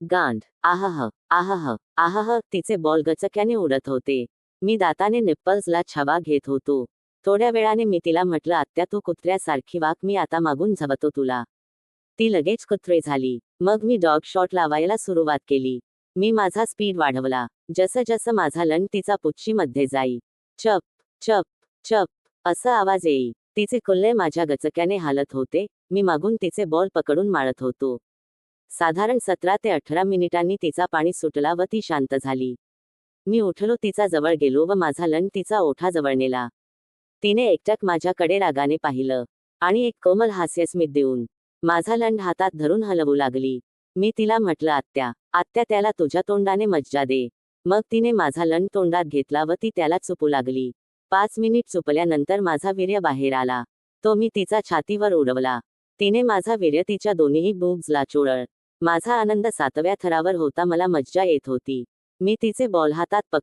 गांड. आहाह. आहाह. आहाह. तिचे बॉल गचक्याने उडत होते. मी दाताने निप्पल्सला छवा घेत होतो. थोड्या वेळाने मी तिला म्हटलं, आत्या तू कुत्र्यासारखी वाग, मी आता मागून झवतो तुला. ती लगेच कुत्रे झाली. मग मी डॉग शॉट लावायला सुरुवात केली. मी माझा स्पीड वाढवला. जसं जसं माझा लन तिचा पुच्छीमध्ये जाई. चप चप चप असं आवाज येई. तिचे कुल्ले माझ्या गचक्याने हालत होते. मी मागून तिचे बॉल पकडून मारत होतो. साधारण 17 ते 18 मिनिटांनी तिचा पाणी सुटला व ती शांत झाली. मी उठलो, तिचा जवळ गेलो व माझा लन तिचा ओठाजवळ नेला. तिने एकटक माझ्याकडे रागाने पाहिलं आणि एक कोमल हास्यस्मित देऊन माझा लंड हातात धरून हलवू लागली. मी तिला म्हटलं, आत्या, आत्या त्याला तुझ्या तोंडाने मज्जा दे. मग तिने माझा लंड तोंडात घेतला व ती त्याला चुपू लागली. 5 मिनिट चुपल्यानंतर माझा वीर्य बाहेर आला. तो मी तिचा छातीवर उडवला. तिने माझा वीर्य तिच्या दोन्ही बूब्सला चोळलं. माझा आनंद 7व्या थरावर होता. मला मज्जा येत होती. मी तिचे बॉल हातात पकडले.